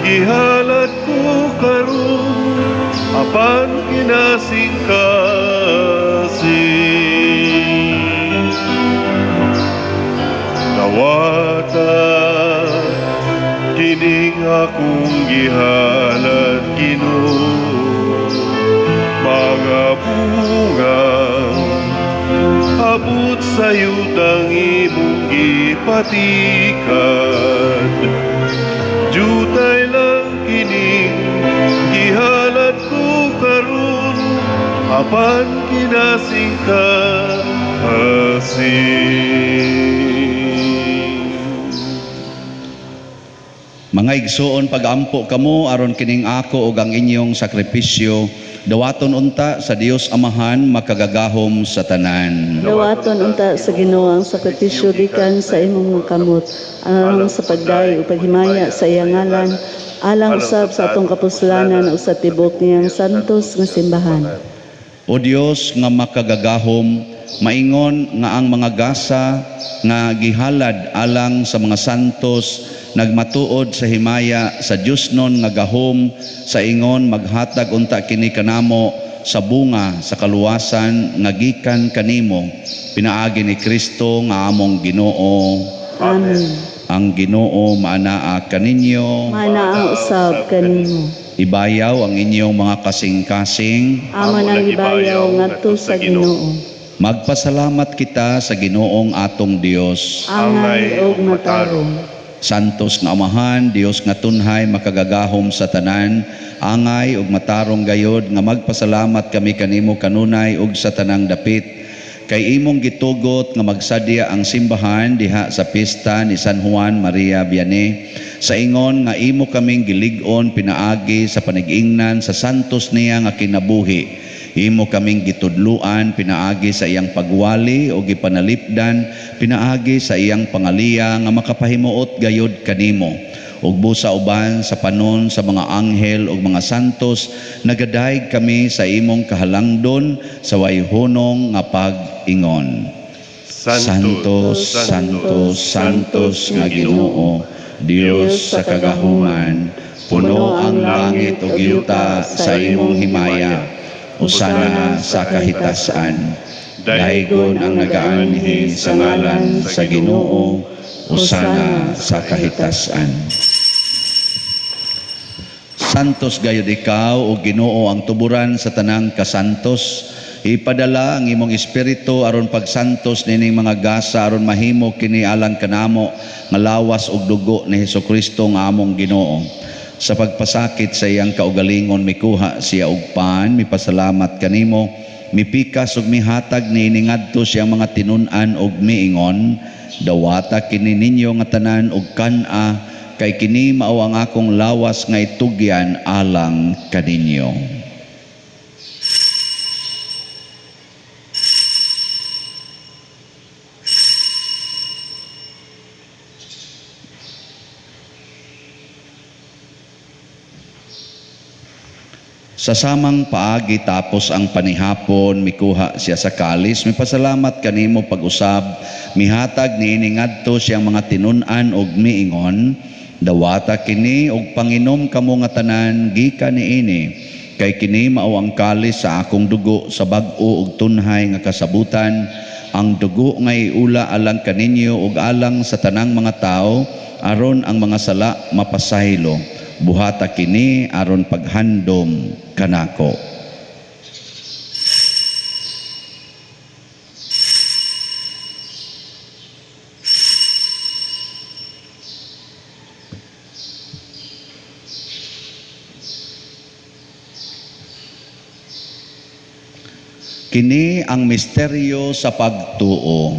gihalad ko karon, apan kinasingkasing. Nawata kining akong gihalad, Ginoo, mga bungang abot sa yutang imong gipatikan. Jutay lang kining gihalad ko karon, apan kinasingkasing. Mga igsuon, pag-ampo kamo aron kining ako ug ang inyong sakripisyo, dawaton unta sa Dios Amahan makagagahom sa tanan. Dawaton unta sa Ginoo ang sakripisyo gikan sa imong mga kamot, aron sa pagdayo ug paghimaya sa iyang ngalan, alang usab sa atong kapuslanan ug sa tibok niyang santos nga simbahan. O Dios nga makagagahom, maingon nga ang mga gasa nga gihalad alang sa mga santos nagmatuod sa himaya sa Dios non nga gahom sa ingon maghatag unta kini kanamo sa bunga sa kaluwasan nga gikan kanimo pinaagi ni Kristo nga among Ginoo. Amen. Ang Ginoo maanaa kaninyo, Mana ang usab kanimo. ibayaw ang inyong mga kasing-kasing. Amo nang ibayaw ngadto sa Ginoo. Magpasalamat kita sa Ginoong atong Dios. Angay ug matarong. Santos nga Amahan, Dios nga tunhay makagagahom sa tanan, angay ug matarong gayod nga magpasalamat kami kanimo kanunay ug sa tanang dapit. Kay imong gitugot nga magsadya ang simbahan diha sa pista ni San Juan Maria Vianney. Sa ingon nga imo kaming gilig-on pinaagi sa panag-ingnan sa santos niya nga kinabuhi. Imo kaming gitudluan pinaagi sa iyang pagwali o gipanalipdan pinaagi sa iyang pangaliya nga makapahimuot gayod kanimo. Ug busa uban sa panon sa mga anghel ug mga santos nagadayeg kami sa imong kahalangdon sa wayhunong nga pag-ingon. Santos, Santos, Santos nga Ginoo, Dios sa kagahuman, puno ang langit ug yuta sa imong himaya. Usana sa kahitasan, daygon ang nagaanhi sa ngalan sa Ginoo, usana sa kahitasan. Santos gayud ikaw o Ginoo ang tuburan sa tanang kasantos. Ipadala ang imong espiritu aron pagsantos nining mga gasa aron mahimo kini alang kanamo nga lawas ug dugo ni Hesukristo nga among Ginoo. Sa pagpasakit sa iyang kaugalingon mikuha siya og pan, mipasalamat kanimo, mipikas ug mihatag niini ngadto siyang mga tinun-an ug miingon, dawata kini ninyo nga tanan og kan-a kay kini mao ang akong lawas nga itugyan alang kaninyo. Sa samang paagi tapos ang panihapon, mikuha siya sa kalis, mipasalamat kanimo pag-usab, mihatag niini ngadto siyang mga tinun-an ug miingon, dawata kini og panginom kamo nga tanan gikan niini, kay kini mao ang kalis sa akong dugo sa bag-o ug tunhay nga kasabutan, ang dugo nga iula alang kaninyo ug alang sa tanang mga tao, aron ang mga sala mapasaylo. Buhata kini aron paghandom kanako. Kini ang misteryo sa pagtuo.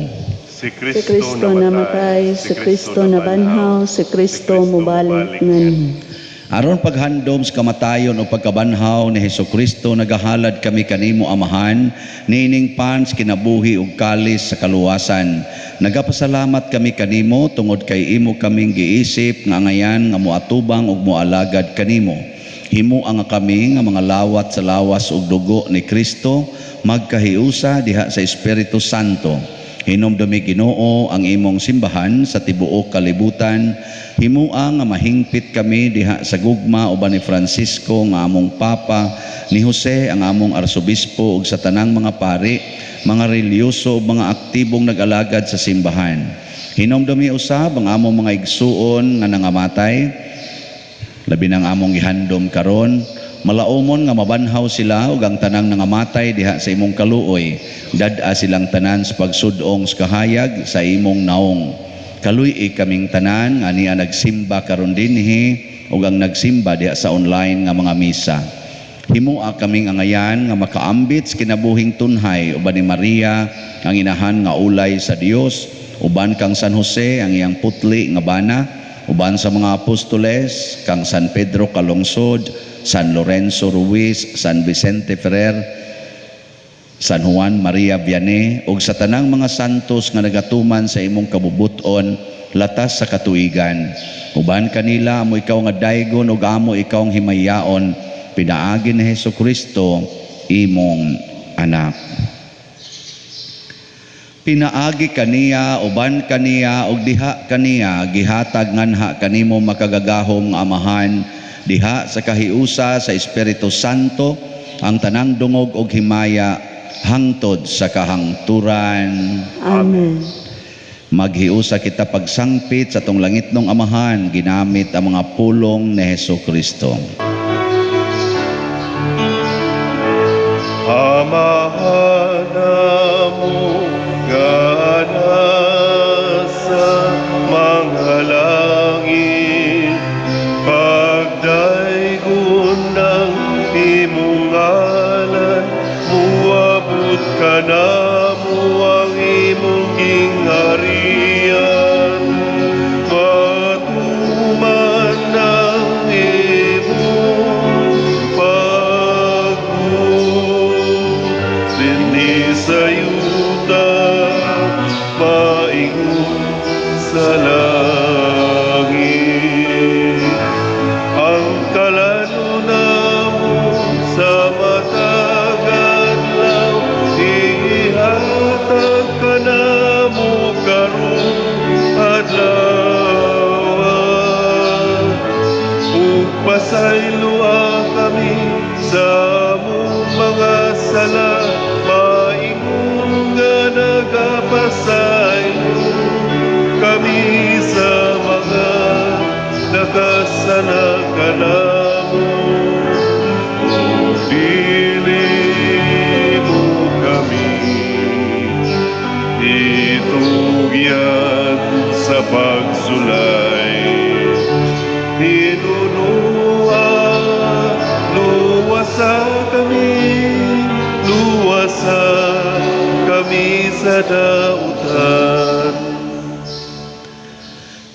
Si Si Kristo namatay, si Kristo nabanhaw, si Kristo mubalik nganhi. Aron paghandom sa kamatayon o pagkabanhaw ni Hesukristo, nagahalad kami kanimo Amahan, niining pans kinabuhi ug kalis sa kaluwasan. Nagapasalamat kami kanimo tungod kay imo kaming giisip nga ngayan nga moatubang ug moalagad kanimo. Himo ang kami nga mga lawat sa lawas ug dugo ni Kristo, magkahiusa diha sa Espiritu Santo. Hinumdumi Ginoo ang imong simbahan sa tibuok kalibutan. Himua nga mahingpit kami diha sa gugma uban ni Francisco nga among Papa, ni Jose ang among Arsobispo ug sa tanang mga pari, mga relyoso ug mga aktibong nag-alagad sa simbahan. Hinumdumi usab ang among mga igsuon nga nangamatay, labi ng among ihandom karon. Malaumon nga mabanhaw sila ug ang tanang nangamatay diha sa imong kaluoy. Dad-a silang tanan sa pagsudong sa kahayag sa imong naong. Kaluy kaming tanan nga niya nagsimba karon dinhi ug ang nagsimba diha sa online nga mga misa. Himua kaming angayan nga makaambit sa kinabuhing tunhay uban ni Maria ang inahan nga ulay sa Dios, uban kang San Jose ang iyang putli nga bana, uban sa mga apostoles kang San Pedro Calungsod, San Lorenzo Ruiz, San Vicente Ferrer, San Juan Maria Vianney ug sa tanang mga santos nga nagatuman sa imong kabubuton latas sa katuigan. Uban kanila amo ikaw nga daygon ug amo ikaw ang himayaon, pinaagi ni Hesukristo imong anak. Pinaagi kaniya, uban kaniya ug diha kaniya gihatag nganha kanimo makagagahom amahan, diha sa kahiusa sa Espiritu Santo ang tanang dungog ug himaya hangtod sa kahangturan. Amen. Maghiusa kita pagsangpit sa tong langit ng amahan ginamit ang mga pulong ni Hesukristo. Amahan mo gana sa mga langit, pagdaygon ng imong ngalan, muabot ka na mo ang imong gingharian, matuman ng imong sa yuta, maingon sa langit. Ang kalano na mo sa matagan lang, ihatag ka na mo karong adlaw. Ug pasaylua kami sa among mga sala, nagapasaylo kami sa mga nakasala ka namo. O dili mo kami itugyan sa pagsulay, hinunuan luwasa kami, luwasa kami sa dautan.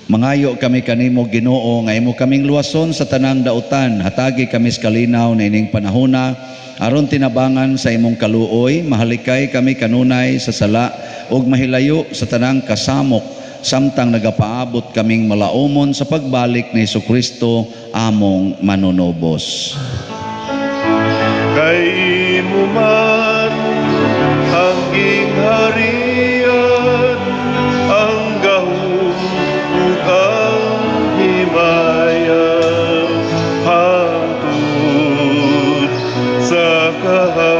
Mangayo kami kanimo Ginoo nga imo kaming luwason sa tanang dautan, hatagi kami sa kalinaw na ining panahona aron tinabangan sa imong kaluoy, mahalikay kami kanunay sa sala ug mahilayo sa tanang kasamok, samtang nagapaabot kaming malaumon sa pagbalik ni Hesukristo among manunobos. Kay imo man ang gingharian, ang gahom ug ang himaya, hangtod sa kahangturan.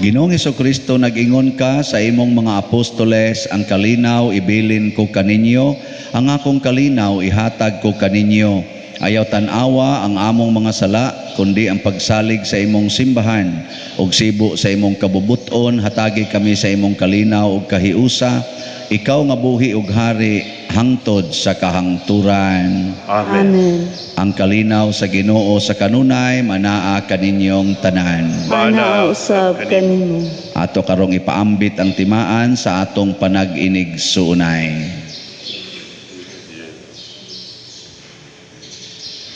Ginoong Hesukristo, nag-ingon ka sa imong mga apostoles, ang kalinaw ibilin ko kaninyo, ang akong kalinaw ihatag ko kaninyo. Ayaw tanawa ang among mga sala, kundi ang pagsalig sa imong simbahan, ug sibo sa imong kabubuton, hatagi kami sa imong kalinaw ug kahiusa, ikaw nga buhi ug hari hangtod sa kahangturan. Amen. Ang kalinaw sa Ginoo sa kanunay manaa kaninyong tanan. Mana usab kanimo. Ato karong ipaambit ang timaan sa atong panag-inig suunay.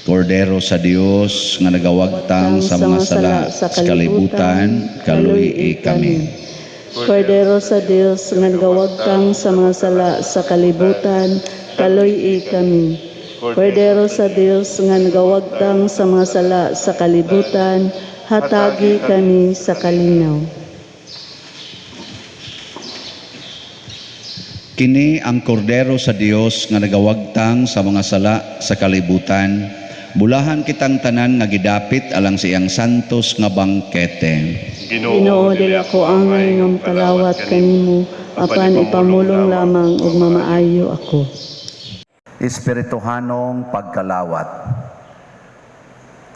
Kordero sa Dios nga nagawagtang sa mga sala sa kalibutan, kaluy kami. Kordero sa Dios nga nagawagtang sa mga sala sa kalibutan, kaluy kami. Kordero sa Dios nga nagawagtang sa mga sala sa kalibutan, hatagi kami sa kalinaw. Kini ang kordero sa Dios nga nagawagtang sa mga sala sa kalibutan. Bulahan kitang tanan nga gidapit alang sa iyang santos nga bangkete. Ginoo, dili ako angay ng palawat kanimo, apan ipamulong lamang ug mamaayo ako. Espirituhanong pagkalawat.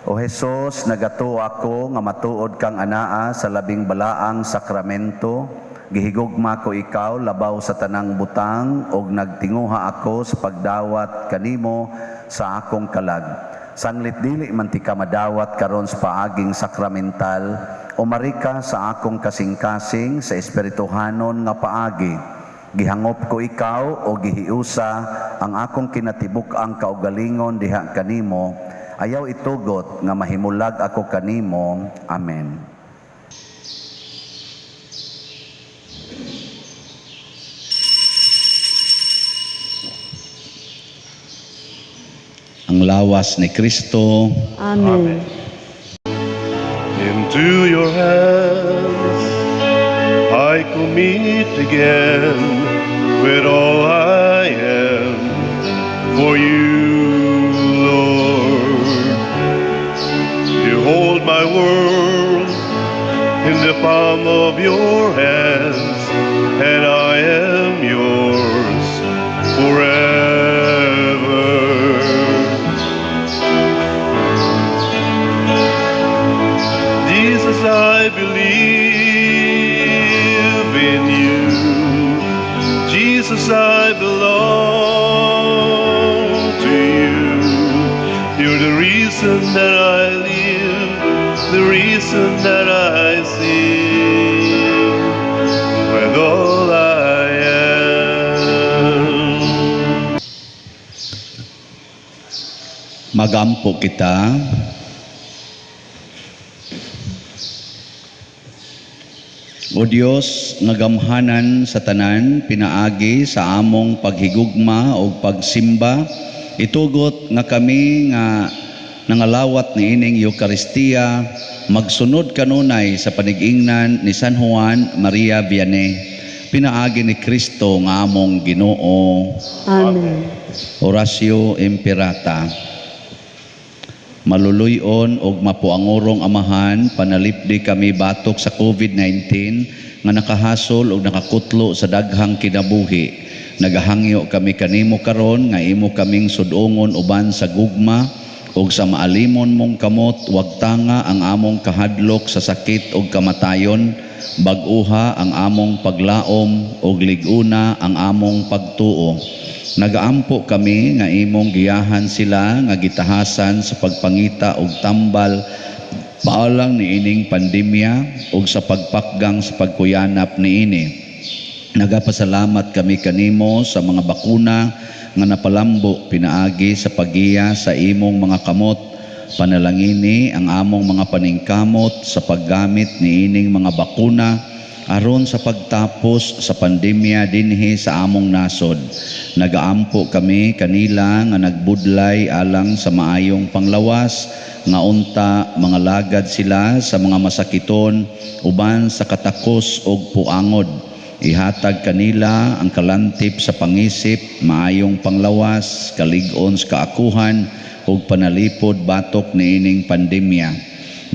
O Jesus, nagato ako nga matuod kang anaa sa labing balaang sakramento, gihigugma ko ikaw labaw sa tanang butang ug nagtinguha ako sa pagdawat kanimo sa akong kalag. Sanglit dili man ti ka madawat karon sa paaging sakramental, o marika sa akong kasing-kasing sa espirituhanon nga paagi. Gihangop ko ikaw o gihiusa ang akong kinatibuk-ang kaugalingon diha kanimo, Ayaw itugot nga mahimulag ako kanimo. Amen. Ang lawas ni Kristo. Amen. Into your hands I commit again with all I am for you, Lord. You hold my world in the palm of your hands, and I am yours forever. Jesus, I believe in you. Jesus, I belong to you. You're the reason that I live, the reason that I sing, with all I am. Magampo kita. O Dios, nagamhanan sa tanan, pinaagi sa among paghigugma o pagsimba, itugot nga kami nga nangalawat ni ining Eucharistia, magsunod kanunay sa panigingnan ni San Juan Maria Vianney, pinaagi ni Kristo nga among Ginoo. Amen. Oratio Imperata. Maluluyon og mapuangorong amahan, panalipdi kami batok sa COVID-19 nga nakahasol og nakakutlo sa daghang kinabuhi. Nagahangyo kami kanimo karon nga imo kaming sudongon uban sa gugma og sa maalimon mong kamot, wag tanga ang among kahadlok sa sakit og kamatayon, bag-uha ang among paglaom og liguna ang among pagtuo. Nagaampo kami nga imong giyahan sila nga gitahasan sa pagpangita og tambal paalang ni ining pandemya og sa pagpakgang sa pagkuyanap niini. Nagapasalamat kami kanimo sa mga bakuna nga napalambo pinaagi sa pagiya sa imong mga kamot. Panalangini ang among mga paningkamot sa paggamit niining mga bakuna aron sa pagtapos sa pandemya dinhi sa among nasod. Nagaampo kami kanila nga nagbudlay alang sa maayong panglawas, nga unta mga lagad sila sa mga masakiton uban sa katakos og puangod. Ihatag kanila ang kalantip sa pangisip, maayong panglawas, kalig-on sa kaakuhan ug panalipod batok niining pandemya.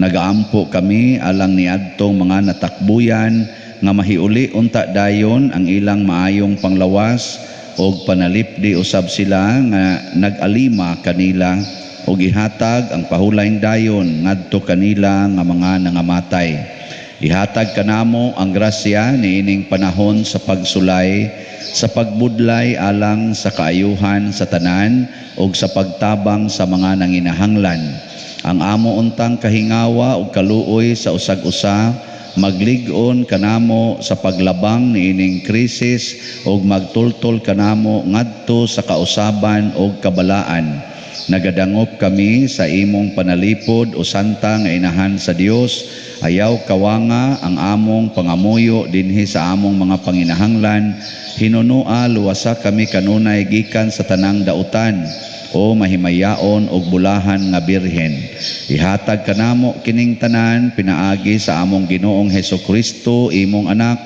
Nagaampo kami alang niadtong mga natakbuyan nga mahiuli unta dayon ang ilang maayong panglawas og panalipdi usab sila nga nag-alima kanila og ihatag ang pahulayng dayon ngadto kanila nga mga nangamatay. Ihatag kanamo ang grasya niining panahon sa pagsulay, sa pagbudlay alang sa kaayuhan sa tanan og sa pagtabang sa mga nanginahanglan. Ang amo untang kahingawa ug kaluoy sa usag-usa maglig-on kanamo sa paglabang niining krisis ug magtultol kanamo ngadto sa kausaban ug kabalaan. Nagadangop kami sa imong panalipod o santa nga inahan sa Dios. Ayaw kawanga ang among pangamuyo dinhi sa among mga panginahanglan. Hinunua luwasa kami kanunay gikan sa tanang dautan o mahimayaon og bulahan nga birhen. Ihatag kanamo kining tanan pinaagi sa among Ginoong Hesukristo, imong anak,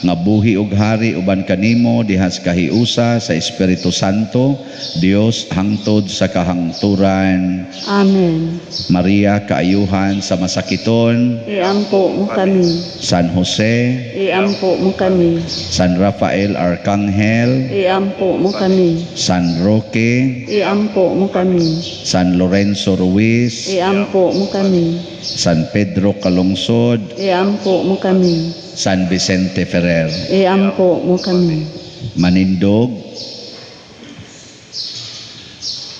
nga buhi ug hari uban kanimo dihas kahiusa sa Espiritu Santo, Dios hangtod sa kahangturan. Amen. Maria, kaayuhan sa masakiton. Iampo mo kami. San Jose, Iampo mo kami. San Rafael Arcangel, Iampo mo kami. San Roque, Iampo mo kami. San Lorenzo Ruiz, Iampo mo kami. San Pedro Calungsod, Iampo mo kami. San Vicente Ferrer. Iampo mo kami. Manindog.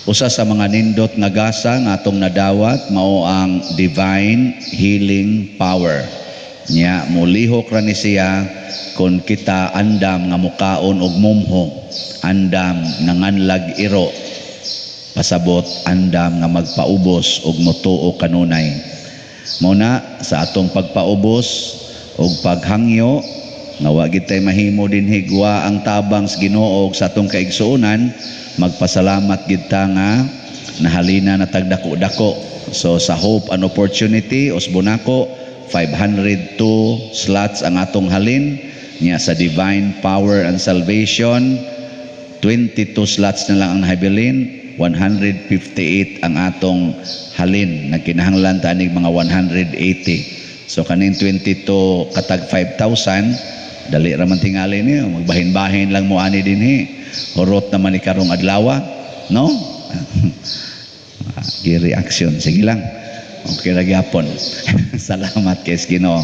Usa sa mga nindot nga gasa nga atong nadawat mao ang divine healing power. Nya mulihok ra ni siya kun kita andam nga mukaon og mumho, andam nanganlag iro. pasabot andam nga magpaubos og motuo kanunay. Muna sa atong pagpaubos og paghangyo nga wa gid tay mahimo dinhi guwa ang tabang sa Ginoo ug sa atong kaigsuonan, magpasalamat gid ta nga nahalina na tagdako-dako. So sa Hope and Opportunity Osbonako 502 slots ang atong halin, niya sa Divine Power and Salvation 22 slots na lang ang nahabilin, 158 ang atong halin, nagkinahanglan ta ning mga 180. So kaning 22 katag 5,000, dali ra man tingali niyo, magbahin-bahin lang mo ani dinhi. Hurot naman ni karong adlaw, no? Gi-reaction, sige lang. Okay ra gyapon. Salamat kay Ginoo.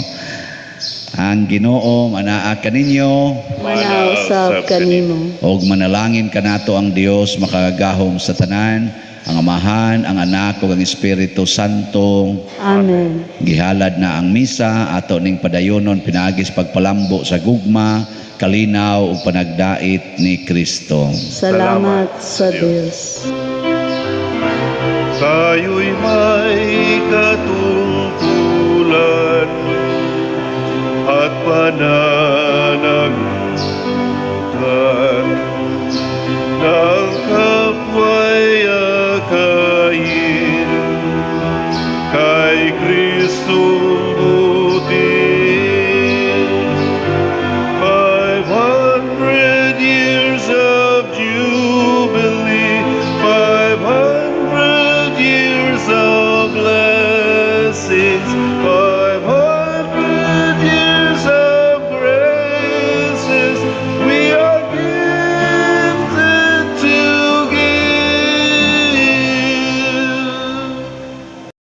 Ang Ginoo manaa kaninyo Manausab kanimo. og manalangin kanato ang Dios makagahom sa tanan, ang Amahan, ang Anak ug ang Espiritu Santo. Amen. Gihalad na ang misa ato ning padayonon pinaagis pagpalambo sa gugma, kalinaw ug panagdait ni Kristo. Salamat sa Dios. Tayo'y may katungkulan at pananagutan ng kapwa'y akayin kay Kristong buti. 500 years of jubilee, 500 years of blessings,